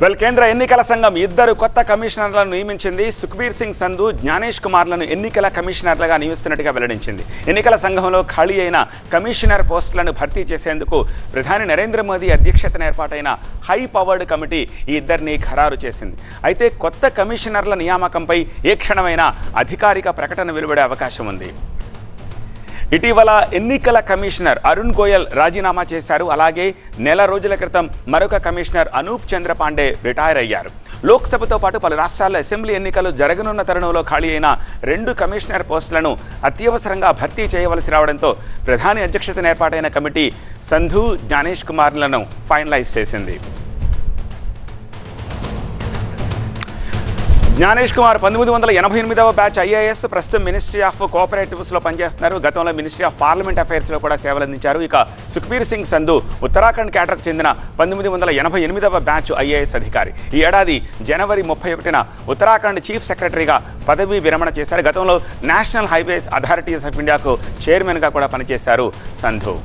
కేంద్ర ఎన్నికల సంఘం ఇద్దరు కొత్త కమిషనర్లను నియమించింది. సుఖ్బీర్ సింగ్ సంధు, జ్ఞానేష్ కుమార్లను ఎన్నికల కమిషనర్లుగా నియమిస్తున్నట్టుగా వెల్లడించింది. ఎన్నికల సంఘంలో ఖాళీ అయిన కమిషనర్ పోస్టులను భర్తీ చేసేందుకు ప్రధాని నరేంద్ర మోదీ అధ్యక్షతన ఏర్పాటైన హై పవర్డ్ కమిటీ ఈ ఇద్దరిని ఖరారు చేసింది. అయితే కొత్త కమిషనర్ల నియామకంపై ఏ క్షణమైనా అధికారిక ప్రకటన వెలువడే అవకాశం ఉంది. ఇటీవల ఎన్నికల కమిషనర్ అరుణ్ గోయల్ రాజీనామా చేశారు. అలాగే నెల రోజుల క్రితం మరొక కమిషనర్ అనూప్ చంద్ర పాండే రిటైర్ అయ్యారు. లోక్సభతో పాటు పలు రాష్ట్రాల్లో అసెంబ్లీ ఎన్నికలు జరగనున్న తరుణంలో ఖాళీ అయిన 2 కమిషనర్ పోస్టులను అత్యవసరంగా భర్తీ చేయవలసి రావడంతో ప్రధాని అధ్యక్షతన ఏర్పాటైన కమిటీ సంధు, జ్ఞానేష్ కుమార్లను ఫైనలైజ్ చేసింది. జ్ఞానేష్ కుమార్ 1988వ బ్యాచ్ ఐఏఎస్, ప్రస్తుతం మినిస్ట్రీ ఆఫ్ కోఆపరేటివ్స్లో పనిచేస్తున్నారు. గతంలో మినిస్ట్రీ ఆఫ్ పార్లమెంట్ అఫైర్స్లో కూడా సేవలందించారు. ఇక సుఖ్బీర్ సింగ్ సంధు ఉత్తరాఖండ్ కేటర్కు చెందిన 1988వ బ్యాచ్ ఐఏఎస్ అధికారి. ఈ ఏడాది జనవరి 31న ఉత్తరాఖండ్ చీఫ్ సెక్రటరీగా పదవీ విరమణ చేశారు. గతంలో నేషనల్ హైవేస్ అథారిటీస్ ఆఫ్ ఇండియాకు చైర్మన్గా కూడా పనిచేశారు సంధు.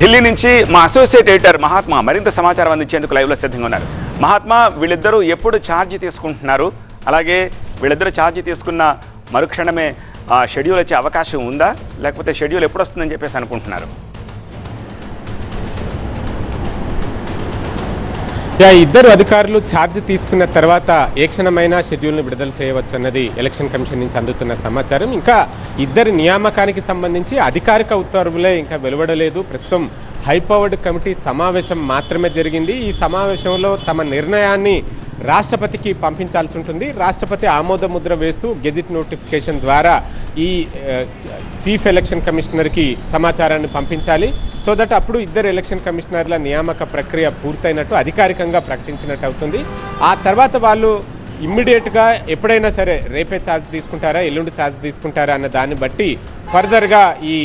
ఢిల్లీ నుంచి మా అసోసియేట్ ఎడిటర్ మహాత్మా మరింత సమాచారం అందించేందుకు లైవ్లో సిద్ధంగా ఉన్నారు. మహాత్మా, వీళ్ళిద్దరూ ఎప్పుడు ఛార్జ్ తీసుకుంటున్నారు? అలాగే వీళ్ళిద్దరూ ఛార్జ్ తీసుకున్న మరుక్షణమే షెడ్యూల్ వచ్చే అవకాశం ఉందా, లేకపోతే షెడ్యూల్ ఎప్పుడు వస్తుందని చెప్పేసి అనుకుంటున్నారు? ఇద్దరు అధికారులు ఛార్జ్ తీసుకున్న తర్వాత ఏ క్షణమైనా షెడ్యూల్ని విడుదల చేయవచ్చు అన్నది ఎలక్షన్ కమిషన్ నుంచి అందుతున్న సమాచారం. ఇంకా ఇద్దరి నియామకానికి సంబంధించి అధికారిక ఉత్తర్వులే ఇంకా వెలువడలేదు. ప్రస్తుతం హైపవర్డ్ కమిటీ సమావేశం మాత్రమే జరిగింది. ఈ సమావేశంలో తమ నిర్ణయాన్ని రాష్ట్రపతికి పంపించాల్సి ఉంటుంది. రాష్ట్రపతి ఆమోద ముద్ర వేస్తూ గెజిట్ నోటిఫికేషన్ ద్వారా ఈ చీఫ్ ఎలక్షన్ కమిషనర్కి సమాచారాన్ని పంపించాలి. సో దట్ అప్పుడు ఇద్దరు ఎలక్షన్ కమిషనర్ల నియామక ప్రక్రియ పూర్తయినట్టు అధికారికంగా ప్రకటించినట్టు అవుతుంది. ఆ తర్వాత వాళ్ళు ఇమ్మీడియట్గా ఎప్పుడైనా సరే రేపే ఛార్జ్ తీసుకుంటారా, ఎల్లుండి ఛార్జ్ తీసుకుంటారా అన్న దాన్ని బట్టి ఫర్దర్గా ఈ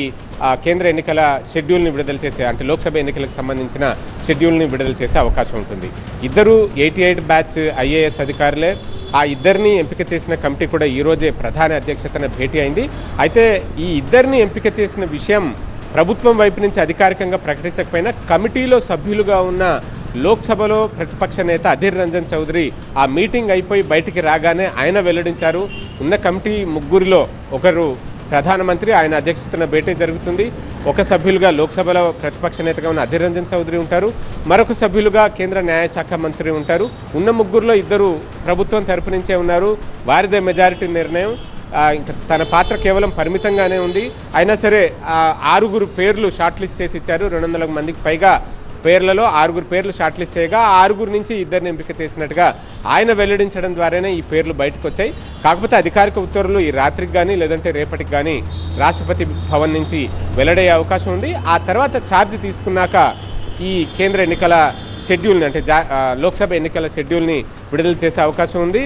కేంద్ర ఎన్నికల షెడ్యూల్ని విడుదల చేసే, అంటే లోక్సభ ఎన్నికలకు సంబంధించిన షెడ్యూల్ని విడుదల చేసే అవకాశం ఉంటుంది. ఇద్దరు 88 బ్యాచ్ ఐఏఎస్ అధికారులే. ఆ ఇద్దరిని ఎంపిక చేసిన కమిటీ కూడా ఈరోజే ప్రధాని అధ్యక్షతన భేటీ అయింది. అయితే ఈ ఇద్దరిని ఎంపిక చేసిన విషయం ప్రభుత్వం వైపు నుంచి అధికారికంగా ప్రకటించకపోయినా కమిటీలో సభ్యులుగా ఉన్న లోక్సభలో ప్రతిపక్ష నేత అధీర్ రంజన్ చౌదరి ఆ మీటింగ్ అయిపోయి బయటికి రాగానే ఆయన వెల్లడించారు. ఉన్న కమిటీ ముగ్గురిలో ఒకరు ప్రధానమంత్రి, ఆయన అధ్యక్షతన భేటీ జరుగుతుంది. ఒక సభ్యులుగా లోక్సభలో ప్రతిపక్ష నేతగా ఉన్న అధీర్ రంజన్ చౌదరి ఉంటారు. మరొక సభ్యులుగా కేంద్ర న్యాయశాఖ మంత్రి ఉంటారు. ఉన్న ముగ్గురులో ఇద్దరు ప్రభుత్వం తరపు నుంచే ఉన్నారు. వారిదే మెజారిటీ నిర్ణయం. ఇంకా తన పాత్ర కేవలం పరిమితంగానే ఉంది. అయినా సరే 6 పేర్లు షార్ట్ లిస్ట్ చేసి ఇచ్చారు. 200 మందికి పైగా పేర్లలో 6 పేర్లు షార్ట్ లిస్ట్ చేయగా 6 నుంచి ఇద్దరిని ఎంపిక చేసినట్టుగా ఆయన వెల్లడించడం ద్వారానే ఈ పేర్లు బయటకు వచ్చాయి. కాకపోతే అధికారిక ఉత్తర్వులు ఈ రాత్రికి కానీ లేదంటే రేపటికి కానీ రాష్ట్రపతి భవన్ నుంచి వెల్లడయ్యే అవకాశం ఉంది. ఆ తర్వాత ఛార్జ్ తీసుకున్నాక ఈ కేంద్ర ఎన్నికల షెడ్యూల్ని, అంటే లోక్సభ ఎన్నికల షెడ్యూల్ని విడుదల చేసే అవకాశం ఉంది.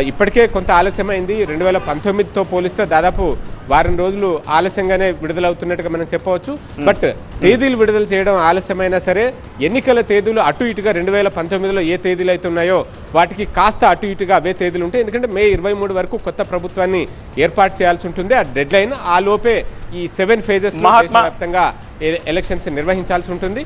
ఇప్పటికే కొంత ఆలస్యమైంది. 2019తో పోలిస్తే దాదాపు వారం రోజులు ఆలస్యంగానే విడుదలవుతున్నట్టుగా మనం చెప్పవచ్చు. బట్ తేదీలు విడుదల చేయడం ఆలస్యమైనా సరే ఎన్నికల తేదీలు అటు ఇటుగా 2019లో ఏ తేదీలు అయితే ఉన్నాయో వాటికి కాస్త అటు ఇటుగా అవే తేదీలు ఉంటాయి. ఎందుకంటే మే 23 వరకు కొత్త ప్రభుత్వాన్ని ఏర్పాటు చేయాల్సి ఉంటుంది. ఆ డెడ్ లైన్ ఆ లోపే ఈ 7 ఫేజెస్ వ్యాప్తంగా ఎలక్షన్స్ నిర్వహించాల్సి ఉంటుంది.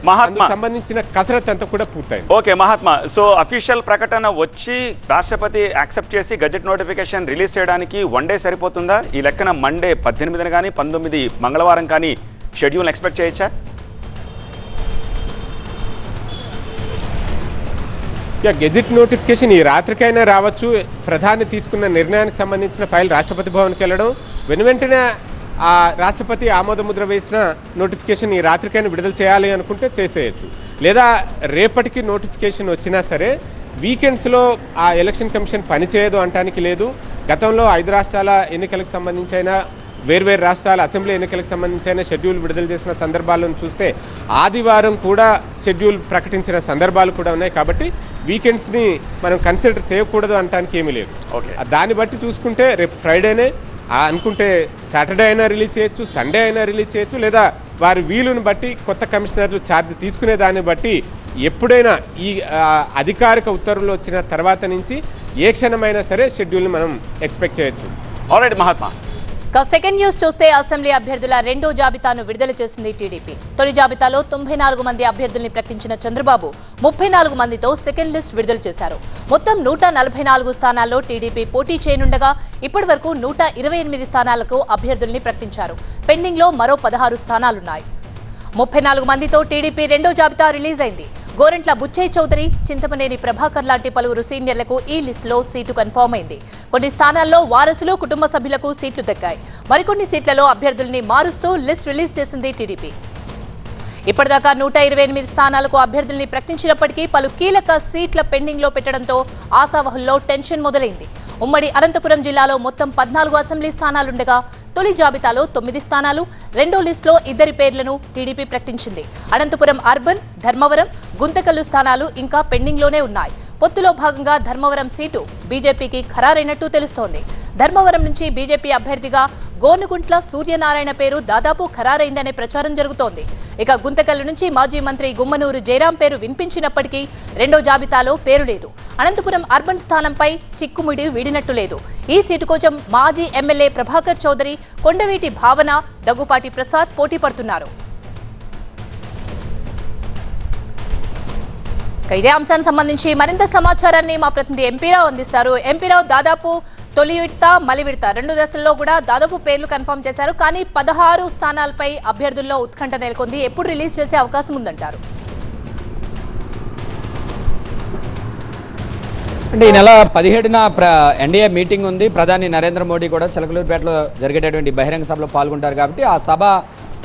సంబంధించిన కసరత్ అంతా కూడా పూర్తయింది. ఓకే మహాత్మా, సో అఫీషియల్ ప్రకటన వచ్చి రాష్ట్రపతి యాక్సెప్ట్ చేసి గజెట్ నోటిఫికేషన్ రిలీజ్ చేయడానికి 1 డే సరిపోతుందా? ఈ లెక్కన మండే 18 కానీ 19 మంగళవారం కానీ షెడ్యూల్ ఎక్స్పెక్ట్ చేయొచ్చా? గెజిట్ నోటిఫికేషన్ ఈ రాత్రికైనా రావచ్చు. ప్రధాని తీసుకున్న నిర్ణయానికి సంబంధించిన ఫైల్ రాష్ట్రపతి భవన్కి వెళ్ళడం, వెనువెంటనే ఆ రాష్ట్రపతి ఆమోద ముద్ర వేసిన నోటిఫికేషన్ ఈ రాత్రికైనా విడుదల చేయాలి అనుకుంటే చేసేయచ్చు. లేదా రేపటికి నోటిఫికేషన్ వచ్చినా సరే వీకెండ్స్లో ఆ ఎలక్షన్ కమిషన్ పనిచేయదు అంటానికి లేదు. గతంలో 5 రాష్ట్రాల ఎన్నికలకు సంబంధించి అయినా వేర్వేరు రాష్ట్రాల అసెంబ్లీ ఎన్నికలకు సంబంధించిన షెడ్యూల్ విడుదల చేసిన సందర్భాలను చూస్తే ఆదివారం కూడా షెడ్యూల్ ప్రకటించిన సందర్భాలు కూడా ఉన్నాయి. కాబట్టి వీకెండ్స్ని మనం కన్సిడర్ చేయకూడదు అనడానికి ఏమీ లేదు. దాన్ని బట్టి చూసుకుంటే రేపు ఫ్రైడేనే అనుకుంటే సాటర్డే అయినా రిలీజ్ చేయొచ్చు, సండే అయినా రిలీజ్ చేయొచ్చు, లేదా వారి వీలుని బట్టి కొత్త కమిషనర్లు ఛార్జ్ తీసుకునే దాన్ని బట్టి ఎప్పుడైనా ఈ అధికారిక ఉత్తర్వులు వచ్చిన తర్వాత నుంచి ఏ క్షణమైనా సరే షెడ్యూల్ని మనం ఎక్స్పెక్ట్ చేయొచ్చు. ఆల్రైట్ మహాత్మా. సెకండ్ న్యూస్ చూస్తే అసెంబ్లీ అభ్యర్థుల రెండో జాబితాను విడుదల చేసింది టీడీపీ. తొలి జాబితాలో 94 మంది అభ్యర్థుల్ని ప్రకటించిన చంద్రబాబు 34 మందితో సెకండ్ లిస్ట్ విడుదల చేశారు. మొత్తం 144 స్థానాల్లో టీడీపీ పోటీ చేయనుండగా ఇప్పటి వరకు 128 స్థానాలకు అభ్యర్థుల్ని ప్రకటించారు. పెండింగ్ లో మరో 16 స్థానాలున్నాయి. 34 మందితో టీడీపీ రెండో జాబితా రిలీజ్ అయింది. గోరంట్ల బుచ్చయ్య చౌదరి, చింతమనేని ప్రభాకర్ లాంటి పలువురు సీనియర్లకు ఈ లిస్టులో సీటు కన్ఫర్మ్ అయింది. కొన్ని స్థానాల్లో వారసులు, కుటుంబ సభ్యులకు సీట్లు దక్కాయి. మరికొన్ని సీట్లలో అభ్యర్థుల్ని మారుస్తూ లిస్ట్ రిలీజ్ చేసింది టీడీపీ. ఇప్పటిదాకా 128 స్థానాలకు అభ్యర్థుల్ని ప్రకటించినప్పటికీ పలు కీలక సీట్ల పెండింగ్ లో పెట్టడంతో ఆశావహుల్లో టెన్షన్ మొదలైంది. ఉమ్మడి అనంతపురం జిల్లాలో మొత్తం 14 అసెంబ్లీ స్థానాలుండగా తొలి జాబితాలో 9 స్థానాలు, రెండో లిస్టులో 2 పేర్లను టీడీపీ ప్రకటించింది. అనంతపురం అర్బన్, ధర్మవరం, గుంతకల్లు స్థానాలు ఇంకా పెండింగ్ లోనే ఉన్నాయి. పొత్తులో భాగంగా ధర్మవరం సీటు బీజేపీకి ఖరారైనట్టు తెలుస్తోంది. ధర్మవరం నుంచి బీజేపీ అభ్యర్థిగా గోనుగుంట్ల సూర్యనారాయణ పేరు దాదాపు ఖరారైందనే ప్రచారం జరుగుతోంది. ఇక గుంతకల్లు నుంచి మాజీ మంత్రి గుమ్మనూరు జయరాం పేరు వినిపించినప్పటికీ రెండో జాబితాలో పేరు లేదు. అనంతపురం అర్బన్ స్థానంపై చిక్కుముడి వీడినట్టు లేదు. ఈ సీటు కోసం మాజీ ఎమ్మెల్యే ప్రభాకర్ చౌదరి, కొండవీటి భావన, దగ్గుపాటి ప్రసాద్ పోటీ పడుతున్నారు. ఇదే అంశానికి సంబంధించి మరింత సమాచారాన్ని మా ప్రతినిధి ఎంపీరావు అందిస్తారు. ఎంపీరావు, దాదాపు తొలి విడత, మలి విడత 2 దశల్లో కూడా దాదాపు పేర్లు కన్ఫర్మ్ చేశారు. కానీ 16 స్థానాలపై అభ్యర్థుల్లో ఉత్కంఠ నెలకొంది. ఎప్పుడు రిలీజ్ చేసే అవకాశం ఉందంటారు? అంటే ఈ నెల 17న ఎన్డీఏ మీటింగ్ ఉంది. ప్రధాని నరేంద్ర మోడీ కూడా చిలకలూరుపేటలో జరిగేటటువంటి బహిరంగ సభలో పాల్గొంటారు. కాబట్టి ఆ సభ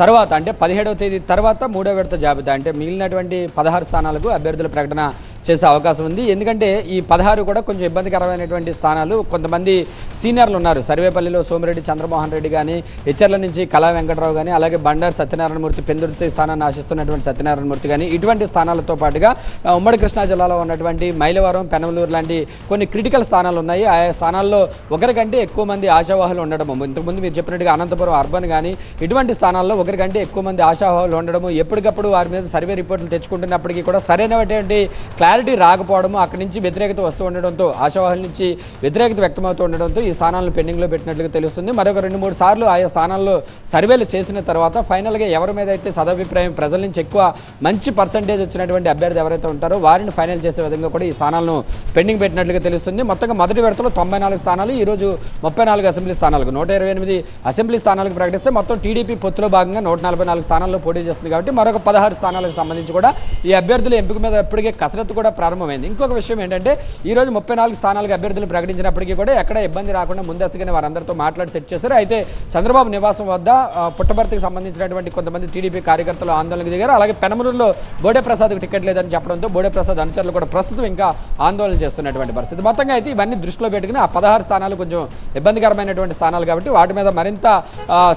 తర్వాత అంటే 17వ తేదీ తర్వాత 3వ విడత జాబితా అంటే మిగిలినటువంటి 16 స్థానాలకు అభ్యర్థుల ప్రకటన చేసే అవకాశం ఉంది. ఎందుకంటే ఈ 16 కూడా కొంచెం ఇబ్బందికరమైనటువంటి స్థానాలు. కొంతమంది సీనియర్లు ఉన్నారు. సర్వేపల్లిలో సోమిరెడ్డి చంద్రమోహన్ రెడ్డి కానీ, హెచ్చర్ల నుంచి కళా వెంకటరావు కానీ, అలాగే బండారు సత్యనారాయణమూర్తి, పెందుర్తి స్థానాన్ని ఆశిస్తున్నటువంటి సత్యనారాయణమూర్తి కానీ, ఇటువంటి స్థానాలతో పాటుగా ఉమ్మడి కృష్ణా జిల్లాలో ఉన్నటువంటి మైలవరం, పెనమలూరు లాంటి కొన్ని క్రిటికల్ స్థానాలు ఉన్నాయి. ఆయా స్థానాల్లో ఒకరికంటే ఎక్కువ మంది ఆశావాహులు ఉండడము, ఇంతకుముందు మీరు చెప్పినట్టుగా అనంతపురం అర్బన్ కానీ ఇటువంటి స్థానాల్లో ఒకరికంటే ఎక్కువ మంది ఆశావాహులు ఉండడము, ఎప్పటికప్పుడు వారి మీద సర్వే రిపోర్టులు తెచ్చుకుంటున్నప్పటికీ కూడా సరైనటువంటి క్లారిటీ రాకపోవడము, అక్కడి నుంచి వ్యతిరేకత వస్తూ ఉండడంతో, ఆశావాహుల నుంచి వ్యతిరేకత వ్యక్తమవుతూ ఉండడంతో ఈ స్థానాలను పెండింగ్లో పెట్టినట్లుగా తెలుస్తుంది. మరొక 2-3 సార్లు ఆయా స్థానాల్లో సర్వేలు చేసిన తర్వాత ఫైనల్గా ఎవరి మీద అయితే సదభిప్రాయం ప్రజల నుంచి ఎక్కువ మంచి పర్సంటేజ్ వచ్చినటువంటి అభ్యర్థి ఎవరైతే ఉంటారో వారిని ఫైనల్ చేసే విధంగా కూడా ఈ స్థానాలను పెండింగ్ పెట్టినట్లుగా తెలుస్తుంది. మొత్తంగా మొదటి విడతలో 94 స్థానాలు, ఈరోజు 34 అసెంబ్లీ స్థానాలకు 128 అసెంబ్లీ స్థానాలకు ప్రకటిస్తే మొత్తం టీడీపీ పొత్తులో భాగంగా 144 స్థానాల్లో పోటీ చేస్తుంది. కాబట్టి మరొక 16 స్థానాలకు సంబంధించి కూడా ఈ అభ్యర్థుల ఎంపిక మీద ఇప్పటికే కసరత్తు కూడా ప్రారంభమైంది. ఇంకొక విషయం ఏంటంటే ఈరోజు 34 స్థానాలకు అభ్యర్థులు ప్రకటించినప్పటికీ కూడా ఎక్కడ ఇబ్బంది రాకుండా ముందస్తుగానే వారందరితో మాట్లాడి సెట్ చేశారు. అయితే చంద్రబాబు నివాసం వద్ద పుట్టపర్తికి సంబంధించినటువంటి కొంతమంది టీడీపీ కార్యకర్తలు ఆందోళనకు దిగారు. అలాగే పెనమలూరులో బోడే ప్రసాద్కి టికెట్ లేదని చెప్పడంతో బోడే ప్రసాద్ అనుచరులు కూడా ప్రస్తుతం ఇంకా ఆందోళన చేస్తున్నటువంటి పరిస్థితి. మొత్తంగా అయితే ఇవన్నీ దృష్టిలో పెట్టుకుని ఆ 16 స్థానాలు కొంచెం ఇబ్బందికరమైనటువంటి స్థానాలు కాబట్టి వాటి మీద మరింత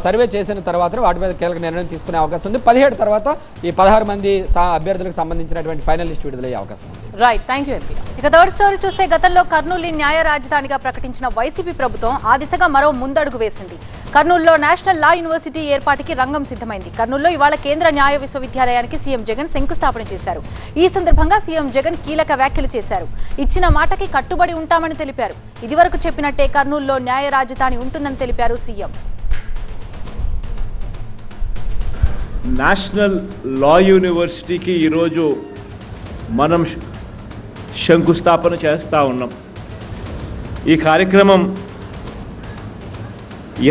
సర్వే చేసిన తర్వాత వాటి మీద కీలక నిర్ణయం తీసుకునే అవకాశం ఉంది. 17 తర్వాత ఈ 16 మంది అభ్యర్థులకు సంబంధించినటువంటి ఫైనల్ లిస్ట్ విడుదలయ్యే అవకాశం ఉంది. Right, thank you MP. ఇక థర్డ్ స్టోరీ చూస్తే గతంలో కర్నూలు న్యాయ రాజధానిగా ప్రకటించిన వైసీపీ ప్రభుత్వం ఆ దిశగా మరో ముందడుగు వేసింది. కర్నూలులో నేషనల్ లా యూనివర్సిటీ ఏర్పాటుకి రంగం సిద్ధమైంది. కర్నూలులో ఇవాళ కేంద్ర న్యాయ విశ్వవిద్యాలయానికి సీఎం జగన్ శంకుస్థాపన చేశారు. ఈ సందర్భంగా సీఎం జగన్ కీలక వ్యాఖ్యలు చేశారు. ఇచ్చిన మాటకి కట్టుబడి ఉంటామని తెలిపారు. ఇదివరకు చెప్పినట్టే కర్నూలులో న్యాయ రాజధాని ఉంటుందని తెలిపారు సీఎం. నేషనల్ లా యూనివర్సిటీకి ఈరోజు మనం శంకుస్థాపన చేస్తూ ఉన్నాం. ఈ కార్యక్రమం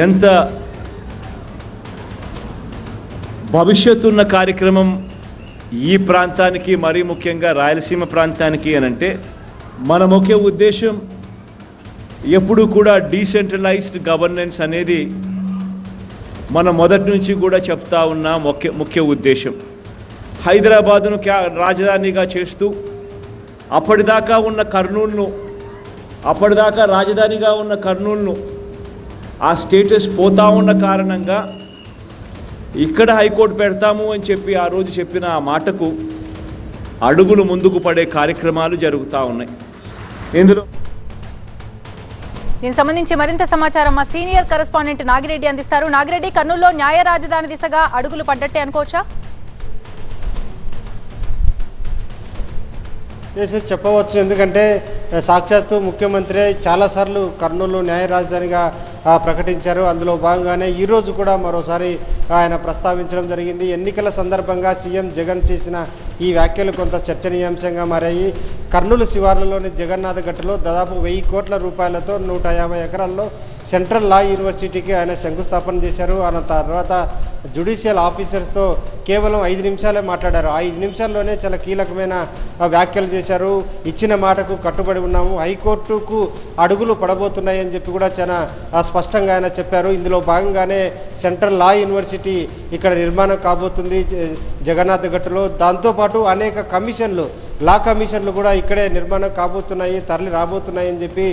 ఎంత భవిష్యత్తు ఉన్న కార్యక్రమం ఈ ప్రాంతానికి, మరీ ముఖ్యంగా రాయలసీమ ప్రాంతానికి అనంటే మన ముఖ్య ఉద్దేశం ఎప్పుడు కూడా డీసెంట్రలైజ్డ్ గవర్నెన్స్ అనేది మనం మొదటి నుంచి కూడా చెప్తా ఉన్న ముఖ్య ఉద్దేశం. హైదరాబాదును రాజధానిగా చేస్తూ అప్పటిదాకా రాజధానిగా ఉన్న కర్నూలును ఆ స్టేటస్ పోతా ఉన్న కారణంగా ఇక్కడ హైకోర్టు పెడతాము అని చెప్పి ఆ రోజు చెప్పిన ఆ మాటకు అడుగులు ముందుకు పడే కార్యక్రమాలు జరుగుతూ ఉన్నాయి. ఇందులో దీనికి సంబంధించి మరింత సమాచారం మా సీనియర్ కరెస్పాండెంట్ నాగిరెడ్డి అందిస్తారు. నాగిరెడ్డి, కర్నూలులో న్యాయ రాజధాని దిశగా అడుగులు పడ్డట్టే అనుకోవచ్చా? చెప్పవచ్చు. ఎందుకంటే సాక్షాత్తు ముఖ్యమంత్రి చాలాసార్లు కర్నూలు న్యాయ రాజధానిగా ప్రకటించారు. అందులో భాగంగానే ఈరోజు కూడా మరోసారి ఆయన ప్రస్తావించడం జరిగింది. ఎన్నికల సందర్భంగా సీఎం జగన్ చేసిన ఈ వ్యాఖ్యలు కొంత చర్చనీయాంశంగా మారాయి. కర్నూలు శివార్లలోని జగన్నాథ ఘట్టలో దాదాపు 1000 కోట్ల రూపాయలతో 150 ఎకరాల్లో సెంట్రల్ లా యూనివర్సిటీకి ఆయన శంకుస్థాపన చేశారు. ఆయన తర్వాత జ్యుడిషియల్ ఆఫీసర్స్తో కేవలం 5 నిమిషాలే మాట్లాడారు. ఆ 5 నిమిషాల్లోనే చాలా కీలకమైన వ్యాఖ్యలు చేశారు. ఇచ్చిన మాటకు కట్టుబడి ఉన్నాము, హైకోర్టుకు అడుగులు పడబోతున్నాయని చెప్పి కూడా చాలా స్పష్టంగా ఆయన చెప్పారు. ఇందులో భాగంగానే సెంట్రల్ లా యూనివర్సిటీ ఇక్కడ నిర్మాణం కాబోతుంది జగన్నాథ్ ఘట్టలో. దాంతోపాటు అనేక కమిషన్లు, లా కమిషన్లు కూడా ఇక్కడే నిర్మాణం కాబోతున్నాయి, తరలి రాబోతున్నాయి అని చెప్పి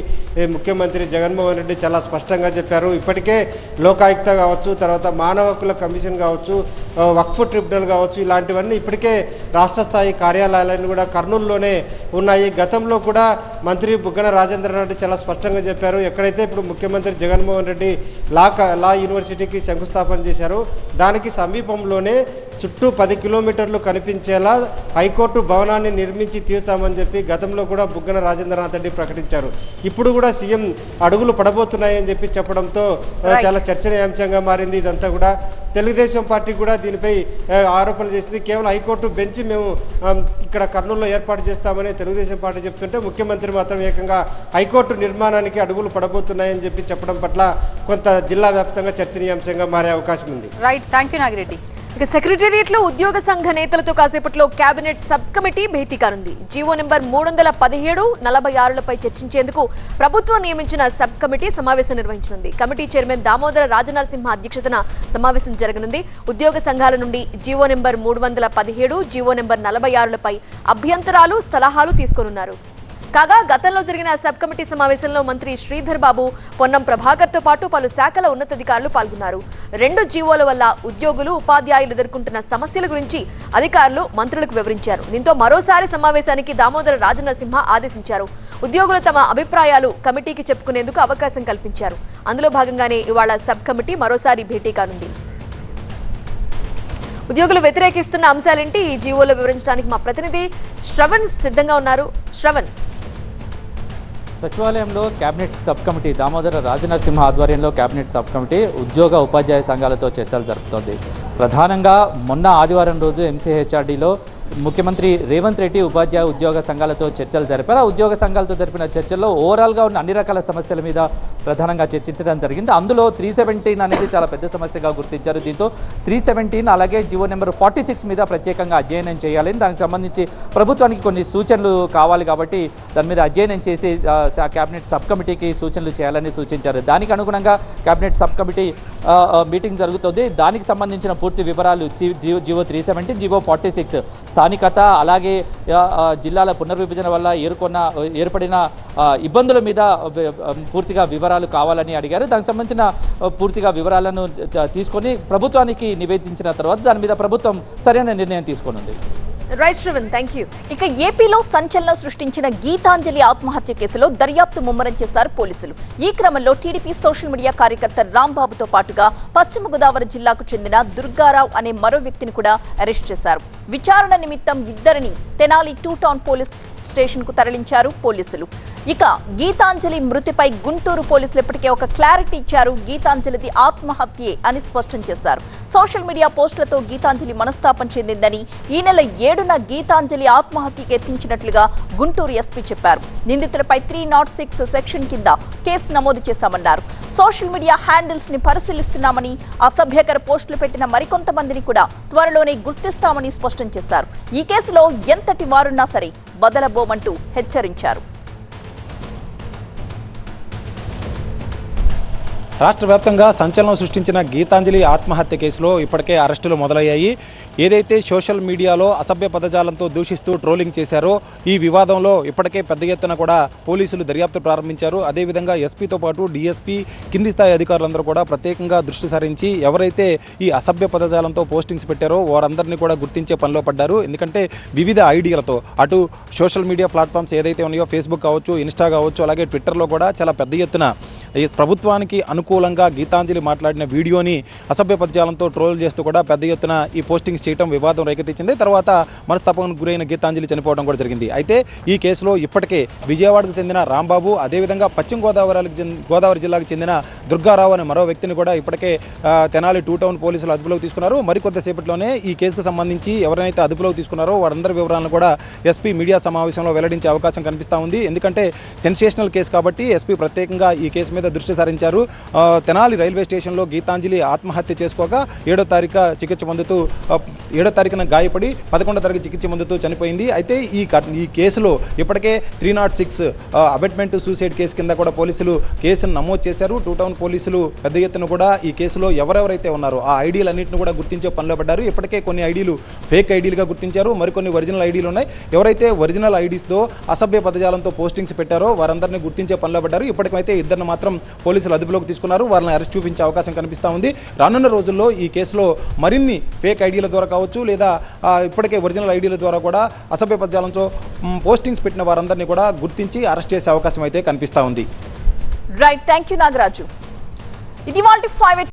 ముఖ్యమంత్రి జగన్మోహన్ రెడ్డి చాలా స్పష్టంగా చెప్పారు. ఇప్పటికే లోకాయుక్త కావచ్చు, తర్వాత మానవ హక్కుల కమిషన్ కావచ్చు, వక్ఫ్ ట్రిబ్యునల్ కావచ్చు, ఇలాంటివన్నీ ఇప్పటికే రాష్ట్ర స్థాయి కార్యాలయాలన్నీ కూడా కర్నూలులోనే ఉన్నాయి. గతంలో కూడా మంత్రి బుగ్గన రాజేంద్రనాథ్ చాలా స్పష్టంగా చెప్పారు, ఎక్కడైతే ఇప్పుడు ముఖ్యమంత్రి జగన్మోహన్ రెడ్డి లా యూనివర్సిటీకి శంకుస్థాపన చేశారు దానికి సమీపంలోనే చుట్టూ 10 కిలోమీటర్లు కనిపించేలా హైకోర్టు భవనాన్ని నిర్మించి తీరుతామని చెప్పి గతంలో కూడా బుగ్గన రాజేంద్రనాథ్ రెడ్డి ప్రకటించారు. ఇప్పుడు కూడా సీఎం అడుగులు పడబోతున్నాయని చెప్పి చెప్పడంతో చాలా చర్చనీయాంశంగా మారింది ఇదంతా కూడా. తెలుగుదేశం పార్టీ కూడా దీనిపై ఆరోపణలు చేసింది. కేవలం హైకోర్టు బెంచ్ మేము ఇక్కడ కర్నూలులో ఏర్పాటు చేస్తామని తెలుగుదేశం పార్టీ చెప్తుంటే ముఖ్యమంత్రి మాత్రం ఏకంగా హైకోర్టు నిర్మాణానికి అడుగులు పడబోతున్నాయని చెప్పి చెప్పడం పట్ల కొంత జిల్లా వ్యాప్తంగా చర్చనీయాంశంగా మారే అవకాశం ఉంది. Right, thank you Nagireddy. ఇక సెక్రటేరియట్లో ఉద్యోగ సంఘ నేతలతో కాసేపట్లో కేబినెట్ సబ్ కమిటీ భేటీ కానుంది. జీవో నెంబర్ 317, 46లపై చర్చించేందుకు ప్రభుత్వం నియమించిన సబ్ కమిటీ సమావేశం నిర్వహించనుంది. కమిటీ చైర్మన్ దామోదర రాజనరసింహ అధ్యక్షతన సమావేశం జరగనుంది. ఉద్యోగ సంఘాల నుండి జీవో నెంబర్ 317, జీవో నెంబర్ 46లపై అభ్యంతరాలు, సలహాలు తీసుకోనున్నారు. కాగా గతంలో జరిగిన సబ్ కమిటీ సమావేశంలో మంత్రి శ్రీధర్ బాబు, పొన్నం ప్రభాకర్తో పాటు పలు శాఖల ఉన్నతాధికారులు పాల్గొన్నారు. 2 జీవోల వల్ల ఉద్యోగులు, ఉపాధ్యాయులు ఎదుర్కొంటున్న సమస్యల గురించి అధికారులు మంత్రులకు వివరించారు. దీంతో మరోసారి సమావేశానికి దామోదర రాజనరసింహ ఆదేశించారు. ఉద్యోగులు తమ అభిప్రాయాలు కమిటీకి చెప్పుకునేందుకు అవకాశం కల్పించారు. అందులో భాగంగానే ఇవాళ సబ్ కమిటీ మరోసారి భేటీ కానుంది. ఉద్యోగులు వ్యతిరేకిస్తున్న అంశాలేంటి, ఈ జీవోలో వివరించడానికి మా ప్రతినిధి శ్రవణ్ సిద్ధంగా ఉన్నారు. శ్రవణ్, సచివాలయంలో cabinet sub committee Damodara Rajanarasimha ఆధ్వర్యంలో కేబినెట్ సబ్ కమిటీ ఉద్యోగ ఉపాధ్యాయ సంఘాలతో చర్చలు జరుపుతోంది. ప్రధానంగా మొన్న ఆదివారం రోజు ఎంసీహెచ్ఆర్డీలో ముఖ్యమంత్రి రేవంత్ రెడ్డి ఉపాధ్యాయ ఉద్యోగ సంఘాలతో చర్చలు జరిపారు. ఆ ఉద్యోగ సంఘాలతో జరిపిన చర్చల్లో ఓవరాల్గా ఉన్న అన్ని రకాల సమస్యల మీద ప్రధానంగా చర్చించడం జరిగింది. అందులో 317 అనేది చాలా పెద్ద సమస్యగా గుర్తించారు. దీంతో 317 అలాగే జీవో నెంబర్ 46 మీద ప్రత్యేకంగా అధ్యయనం చేయాలని, దానికి సంబంధించి ప్రభుత్వానికి కొన్ని సూచనలు కావాలి కాబట్టి దాని మీద అధ్యయనం చేసి కేబినెట్ సబ్ కమిటీకి సూచనలు చేయాలని సూచించారు. దానికి అనుగుణంగా కేబినెట్ సబ్ కమిటీ మీటింగ్ జరుగుతుంది. దానికి సంబంధించిన పూర్తి వివరాలు జీవో 317, జీవో 46 స్థానికత అలాగే జిల్లాల పునర్విభజన వల్ల ఏర్పడిన ఇబ్బందుల మీద పూర్తిగా వివరాలు కావాలని అడిగారు. దానికి సంబంధించిన పూర్తిగా వివరాలను తీసుకొని ప్రభుత్వానికి నివేదించిన తర్వాత దాని మీద ప్రభుత్వం సరైన నిర్ణయం తీసుకొనుంది. Right Shravan, thank you. ఇక ఏపీలో సంచలనం సృష్టించిన గీతాంజలి ఆత్మహత్య కేసులో దర్యాప్తు ముమ్మరం చేశారు పోలీసులు. ఈ క్రమంలో టీడీపీ సోషల్ మీడియా కార్యకర్త రాంబాబుతో పాటుగా పశ్చిమ గోదావరి జిల్లాకు చెందిన దుర్గారావు అనే మరో వ్యక్తిని కూడా అరెస్ట్ చేశారు. విచారణ నిమిత్తం ఇద్దరిని తెనాలి 2 టౌన్ పోలీస్ స్టేషన్ కు తరలించారు పోలీసులు. ఇక గీతాంజలి మృతిపై గుంటూరు పోలీసులు ఇప్పటికే ఒక క్లారిటీ ఇచ్చారు. గీతాంజలిది ఆత్మహత్యే అని స్పష్టం చేశారు. సోషల్ మీడియా పోస్టులతో గీతాంజలి మనస్తాపం చెందిందని, ఈ నెల 7న గీతాంజలి ఆత్మహత్యకు యత్నించినట్లుగా గుంటూరు ఎస్పీ చెప్పారు. నిందితులపై 306 సెక్షన్ కింద కేసు నమోదు చేశామన్నారు. సోషల్ మీడియా హ్యాండిల్స్ ని పరిశీలిస్తున్నామని, అసభ్యకర పోస్టులు పెట్టిన మరికొంతమందిని కూడా త్వరలోనే గుర్తిస్తామని స్పష్టం చేశారు. ఈ కేసులో ఎంతటి వారున్నా సరే వదలబోమంటూ హెచ్చరించారు. రాష్ట్ర వ్యాప్తంగా సంచలనం సృష్టించిన గీతాంజలి ఆత్మహత్య కేసులో ఇప్పటికే అరెస్టులు మొదలయ్యాయి. ఏదైతే సోషల్ మీడియాలో అసభ్య పదజాలంతో దూషిస్తూ ట్రోలింగ్ చేశారో ఈ వివాదంలో ఇప్పటికే పెద్ద ఎత్తున కూడా పోలీసులు దర్యాప్తు ప్రారంభించారు. అదేవిధంగా ఎస్పీతో పాటు డీఎస్పీ, కింది స్థాయి అధికారులందరూ కూడా ప్రత్యేకంగా దృష్టి సారించి ఎవరైతే ఈ అసభ్య పదజాలంతో పోస్టింగ్స్ పెట్టారో వారందరినీ కూడా గుర్తించే పనిలో పడ్డారు. ఎందుకంటే వివిధ ఐడియాలతో అటు సోషల్ మీడియా ప్లాట్ఫామ్స్ ఏదైతే ఉన్నాయో ఫేస్బుక్ కావచ్చు, ఇన్స్టా కావచ్చు, అలాగే ట్విట్టర్లో కూడా చాలా పెద్ద ఎత్తున ఈ ప్రభుత్వానికి అనుకూలంగా గీతాంజలి మాట్లాడిన వీడియోని అసభ్య పదజాలంతో ట్రోల్ చేస్తూ కూడా పెద్ద ఎత్తున ఈ పోస్టింగ్స్ చేయడం వివాదం రేకెత్తించింది. తర్వాత మనస్తాపానికి గురైన గీతాంజలి చనిపోవడం కూడా జరిగింది. అయితే ఈ కేసులో ఇప్పటికే విజయవాడకు చెందిన రాంబాబు, అదేవిధంగా పశ్చిమ గోదావరి జిల్లాకు చెందిన దుర్గారావు అనే మరో వ్యక్తిని కూడా ఇప్పటికే తెనాలి 2 టౌన్ పోలీసులు అదుపులోకి తీసుకున్నారు. మరికొద్దిసేపట్లోనే ఈ కేసుకు సంబంధించి ఎవరైతే అదుపులోకి తీసుకున్నారో వారందరి వివరాలను కూడా ఎస్పీ మీడియా సమావేశంలో వెల్లడించే అవకాశం కనిపిస్తూ ఉంది. ఎందుకంటే సెన్సేషనల్ కేసు కాబట్టి ఎస్పీ ప్రత్యేకంగా ఈ కేసు మీద దృష్టి సారించారు. తెనాలి రైల్వే స్టేషన్లో గీతాంజలి ఆత్మహత్య చేసుకోగా 7వ తారీఖున గాయపడి 11వ తారీఖు చికిత్స పొందుతూ చనిపోయింది. అయితే ఈ కేసులో ఇప్పటికే 306 అబెట్మెంట్ సూసైడ్ కేసు కింద కూడా పోలీసులు కేసును నమోదు చేశారు. 2 టౌన్ పోలీసులు పెద్ద ఎత్తున కూడా ఈ కేసులో ఎవరెవరైతే ఉన్నారో ఆ ఐడీలన్నింటిని కూడా గుర్తించే పనిలో పడ్డారు. ఇప్పటికే కొన్ని ఐడీలు ఫేక్ ఐడీలుగా గుర్తించారు, మరికొన్ని ఒరిజినల్ ఐడీలు ఉన్నాయి. ఎవరైతే ఒరిజినల్ ఐడీస్తో అసభ్య పదజాలంతో పోస్టింగ్స్ పెట్టారో వారందరినీ గుర్తించే పనిలో పడ్డారు. ఇప్పటికైతే ఇద్దరిని మాత్రం పోలీసులు అదుపులోకి తీసుకున్నారు. వారిని అరెస్ట్ చూపించే అవకాశం కనిపిస్తూ ఉంది. రానున్న రోజుల్లో ఈ కేసులో మరిన్ని ఫేక్ ఐడీల ద్వారా కావచ్చు, లేదా ఇప్పటికే ఒరిజినల్ ఐడీల ద్వారా కూడా అసభ్య పదజాలంతో పోస్టింగ్స్ పెట్టిన వారందరినీ కూడా గుర్తించి అరెస్ట్ చేసే అవకాశం అయితే కనిపిస్తూ ఉంది. Right, thank you Nagaraju. ఇది వాల్టి 5